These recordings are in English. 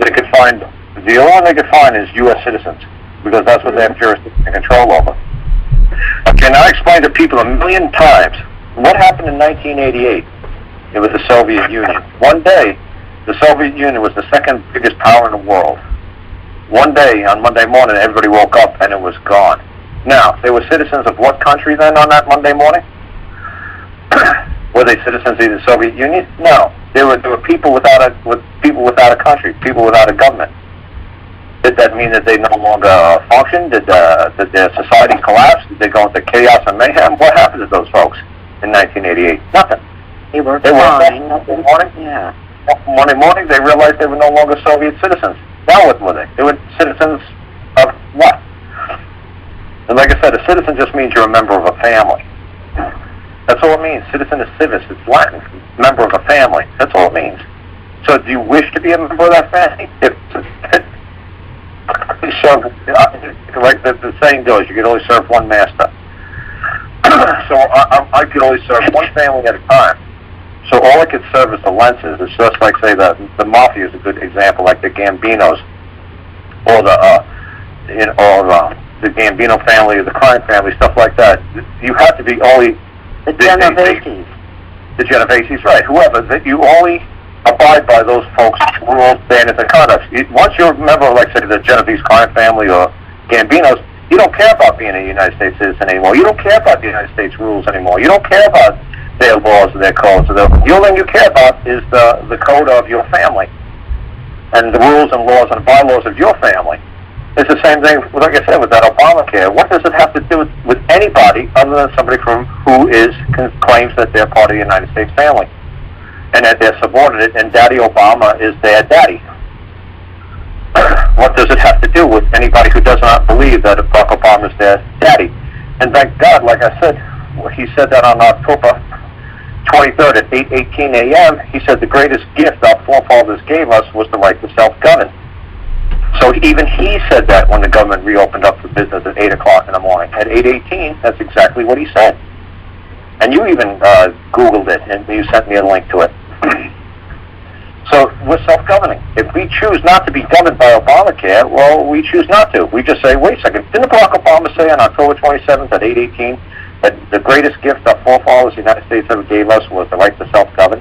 they could find, the only one they could find is U.S. citizens, because that's what they have jurisdiction and control over. Okay, now I explain to people a million times what happened in 1988. It was the Soviet Union. One day, the Soviet Union was the second biggest power in the world. One day, on Monday morning, everybody woke up and it was gone. Now, they were citizens of what country then on that Monday morning? Were they citizens of the Soviet Union? No. They were people without a country, people without a government. Did that mean that they no longer functioned? Did their society collapse? Did they go into chaos and mayhem? What happened to those folks in 1988? Nothing. They were fine. Monday morning. Yeah. Monday morning, they realized they were no longer Soviet citizens. Now what were they? They were citizens of what? And like I said, a citizen just means you're a member of a family. That's all it means. Citizen is civis. It's Latin. Member of a family. That's all it means. So do you wish to be a member of that family? Like the saying goes, you can only serve one master. So I could only serve one family at a time. So all I could serve is the Lentzes. It's just like, say, the Mafia is a good example, like the Gambinos, or the Gambino family, or the crime family, stuff like that. You have to be only... The Genoveses. The Genoveses, right. Whoever, that you only abide by those folks' rules, standards, and conduct. Once you're a member of, like, say, the Genovese crime family or Gambinos, you don't care about being a United States citizen anymore. You don't care about the United States rules anymore. You don't care about their laws or their codes. The only thing you care about is the code of your family and the rules and laws and bylaws of your family. It's the same thing, like I said, with that Obamacare. What does it have to do with anybody other than somebody who claims that they're part of the United States family and that they're subordinate, and Daddy Obama is their daddy? What does it have to do with anybody who does not believe that Barack Obama is their daddy? And thank God, like I said, he said that on October 23rd at 8:18 a.m., he said the greatest gift our forefathers gave us was the right to self-govern. So even he said that when the government reopened up for business at 8 o'clock in the morning. At 8:18, that's exactly what he said. And you even Googled it, and you sent me a link to it. So we're self-governing. If we choose not to be governed by Obamacare, well, we choose not to. We just say, wait a second, didn't Barack Obama say on October 27th at 8:18 that the greatest gift our forefathers, the United States, ever gave us was the right to self-govern?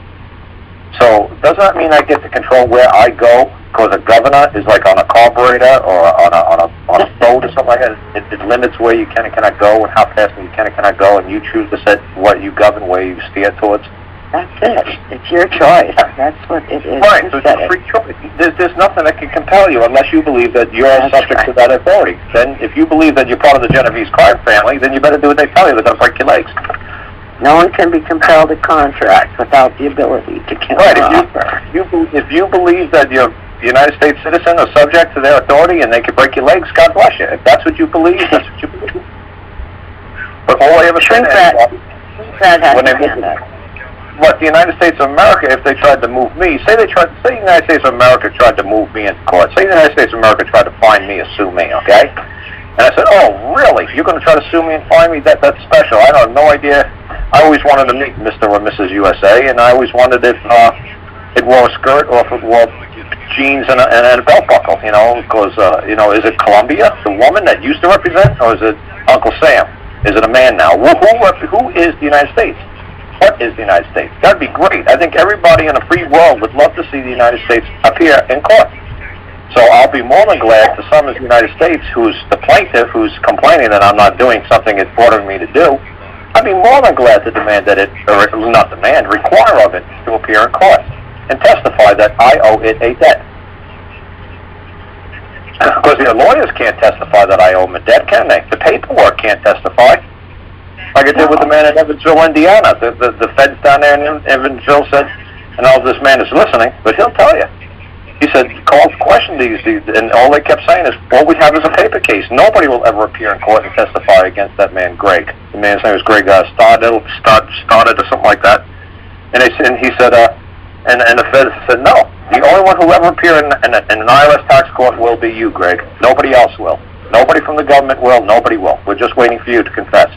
So does that mean I get to control where I go? Because a governor is like on a carburetor or on a boat or something like that. It limits where you can and cannot go and how fast you can and cannot go, and you choose to set what you govern, where you steer towards. That's it. It's your choice. That's what it is. Right, so it's a free choice. There's nothing that can compel you unless you believe that you're subject to that authority. Then if you believe that you're part of the Genovese crime family, then you better do what they tell you. They're going to break your legs. No one can be compelled to contract without the ability to kill. Right, if you believe that you're a United States citizen or subject to their authority and they can break your legs, God bless you. If that's what you believe, that's what you believe. But all I ever say is when they what the United States of America, if they tried to move me, say the United States of America tried to move me into court. Say the United States of America tried to find me or sue me, okay? And I said, oh, really? You're going to try to sue me and find me? That's special. I have no idea. I always wanted to meet Mr. or Mrs. USA, and I always wondered if it wore a skirt or if it wore jeans and a belt buckle, because, is it Columbia, the woman that used to represent, or is it Uncle Sam? Is it a man now? Who is the United States? What is the United States? That'd be great. I think everybody in a free world would love to see the United States appear in court. So I'll be more than glad to summons the United States, who's the plaintiff, who's complaining that I'm not doing something it's ordering me to do. I'd be more than glad to demand that require of it to appear in court and testify that I owe it a debt. Because the lawyers can't testify that I owe them a debt, can they? The paperwork can't testify. Like I did with the man in Evansville, Indiana. The feds down there in Evansville said, and all this man is listening, but he'll tell you. He said, Karl questioned these, and all they kept saying is, all we have is a paper case. Nobody will ever appear in court and testify against that man, Greg. The man's name was Greg started or something like that. And he said, and the feds said, no. The only one who will ever appear in an IRS tax court will be you, Greg. Nobody else will. Nobody from the government will. Nobody will. We're just waiting for you to confess.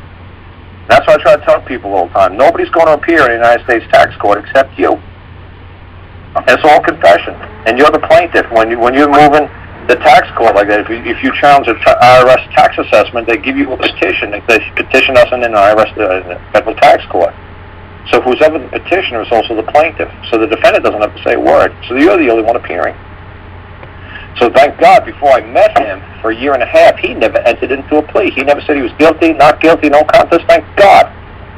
That's what I try to tell people all the time. Nobody's going to appear in the United States tax court except you. It's all confession. And you're the plaintiff. When you're moving the tax court like that, if you challenge an IRS tax assessment, they give you a petition. They petition us in an IRS federal tax court. So who's ever the petitioner is also the plaintiff. So the defendant doesn't have to say a word. So you're the only one appearing. So thank God, before I met him for a year and a half, he never entered into a plea. He never said he was guilty, not guilty, no contest. Thank God.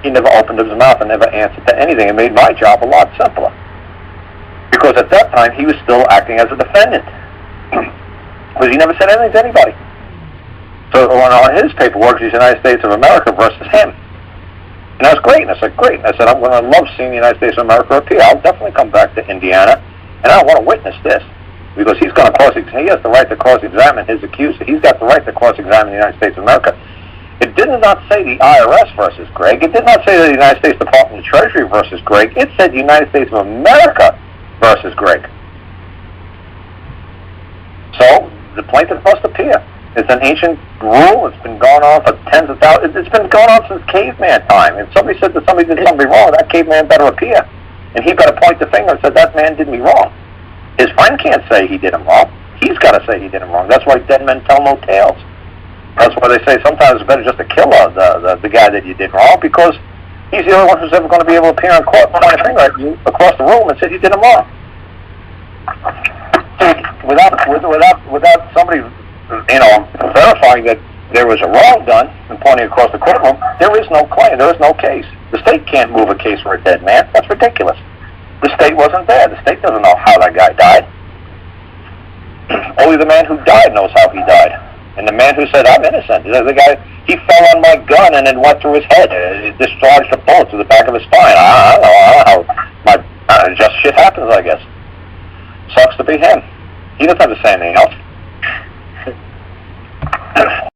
He never opened his mouth and never answered to anything. It made my job a lot simpler. Because at that time, he was still acting as a defendant. Because he never said anything to anybody. So on his paperwork, he's United States of America versus him. And that was great. And I said, great. And I said, I'm going to love seeing the United States of America appear. I'll definitely come back to Indiana, and I want to witness this. Because he's going to he has the right to cross-examine his accuser. He's got the right to cross-examine the United States of America. It did not say the IRS versus Greg. It did not say the United States Department of Treasury versus Greg. It said the United States of America versus Greg. So the plaintiff must appear. It's an ancient rule. It's been going on for tens of thousands. It's been going on since caveman time. If somebody said that somebody did something wrong, that caveman better appear. And he better point the finger and say, that man did me wrong. His friend can't say he did him wrong. He's got to say he did him wrong. That's why dead men tell no tales. That's why they say sometimes it's better just to kill the guy that you did wrong, because he's the only one who's ever going to be able to appear in court and point a finger at you across the room and say you did him wrong. Without somebody, verifying that there was a wrong done and pointing across the courtroom, there is no claim. There is no case. The state can't move a case for a dead man. That's ridiculous. The state wasn't there. The state doesn't know how that guy died. Only the man who died knows how he died. And the man who said, I'm innocent, the guy, he fell on my gun and it went through his head. It discharged a bullet through the back of his spine. I don't know how just shit happens, I guess. Sucks to be him. He doesn't have to say anything else.